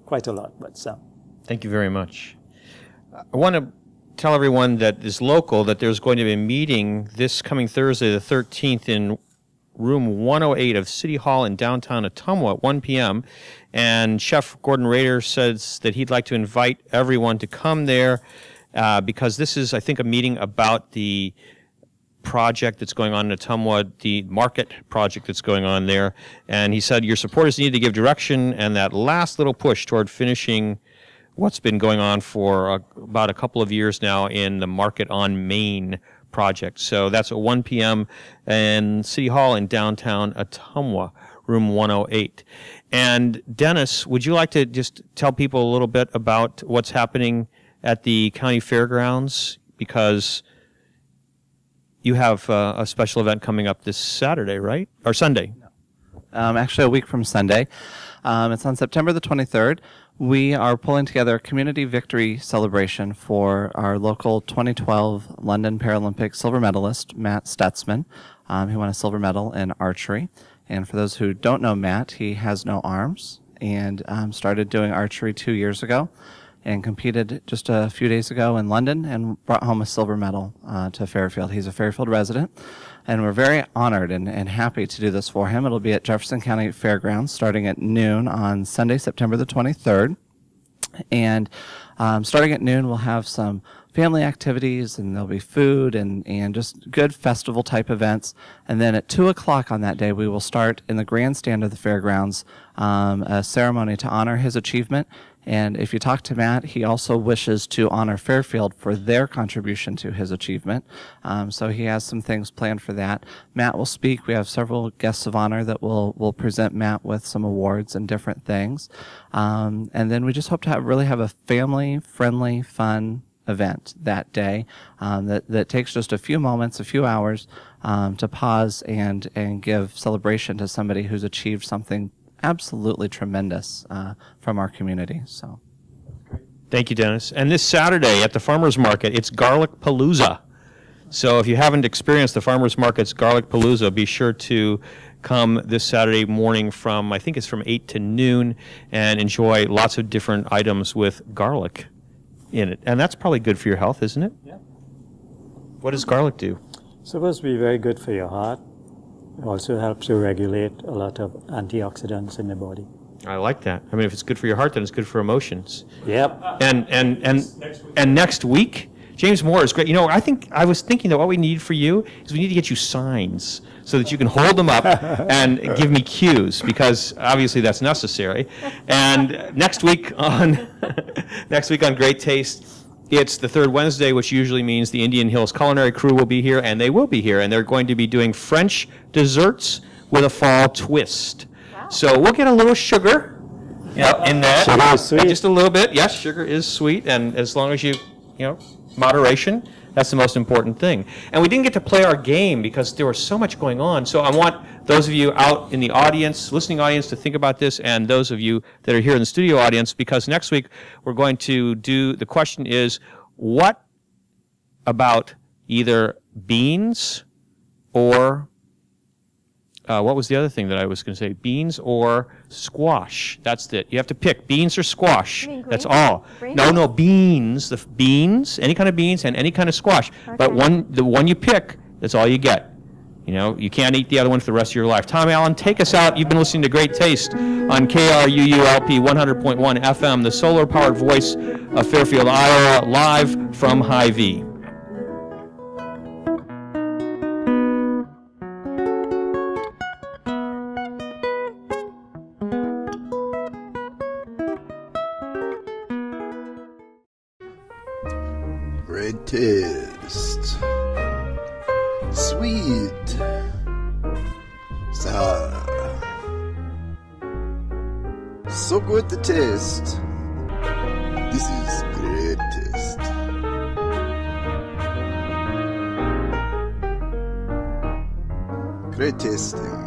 quite a lot, but some. Thank you very much. I want to tell everyone that is local that there's going to be a meeting this coming Thursday, the 13th, in room 108 of City Hall in downtown Ottumwa at 1 p.m. And Chef Gordon Rader says that he'd like to invite everyone to come there because this is, I think, a meeting about the project that's going on in Ottumwa, the market project that's going on there. And he said your supporters need to give direction and that last little push toward finishing what's been going on for about a couple of years now in the Market on Main project. So that's at 1 p.m. in City Hall in downtown Ottumwa, room 108. And Dennis, would you like to just tell people a little bit about what's happening at the county fairgrounds? Because you have a special event coming up this Saturday, right? Or Sunday? Actually, a week from Sunday. It's on September the 23rd. We are pulling together a community victory celebration for our local 2012 London Paralympic silver medalist, Matt Stutzman, who won a silver medal in archery. And for those who don't know Matt, he has no arms and started doing archery 2 years ago and competed just a few days ago in London and brought home a silver medal to Fairfield. He's a Fairfield resident, and we're very honored and happy to do this for him. It'll be at Jefferson County Fairgrounds starting at noon on Sunday, September the 23rd. And starting at noon, we'll have some family activities, and there'll be food and just good festival type events. And then at 2 o'clock on that day, we will start in the grandstand of the fairgrounds a ceremony to honor his achievement. And if you talk to Matt, he also wishes to honor Fairfield for their contribution to his achievement. So he has some things planned for that. Matt will speak. We have several guests of honor that will present Matt with some awards and different things. And then we just hope to really have a family-friendly, fun event that day that takes just a few moments, a few hours to pause and give celebration to somebody who's achieved something absolutely tremendous from our community. So, thank you, Dennis. And this Saturday at the Farmers Market, it's Garlic Palooza. So if you haven't experienced the Farmers Market's Garlic Palooza, be sure to come this Saturday morning from, I think it's from 8 to noon, and enjoy lots of different items with garlic in it. And that's probably good for your health, isn't it? Yeah. What does garlic do? It's supposed to be very good for your heart. It also helps to regulate a lot of antioxidants in the body. I like that. I mean, if it's good for your heart, then it's good for emotions. Yep. And next week, James Moore is great. You know, I was thinking that what we need for you is we need to get you signs so that you can hold them up and give me cues, because obviously that's necessary. And next week on Great Taste, it's the third Wednesday, which usually means the Indian Hills Culinary Crew will be here, and they will be here, and they're going to be doing French desserts with a fall twist. Wow. So we'll get a little sugar in that. Sugar is sweet. Just a little bit. Yes, sugar is sweet, and as long as you moderation, that's the most important thing. And we didn't get to play our game because there was so much going on. So I want those of you out in the audience, listening audience, to think about this, and those of you that are here in the studio audience, because next week we're going to do, the question is, what about either beans or, what was the other thing that I was going to say? Beans or squash. That's it. You have to pick beans or squash. That's all. No, beans. The beans, any kind of beans and any kind of squash. Okay. But the one you pick, that's all you get. You know, you can't eat the other one for the rest of your life. Tom Allen, take us out. You've been listening to Great Taste on KRUU-LP 100.1 FM, the solar-powered voice of Fairfield, Iowa, live from Hy-Vee. Great taste. Sweet. Sour. So good to taste. This is great taste. Great tasting.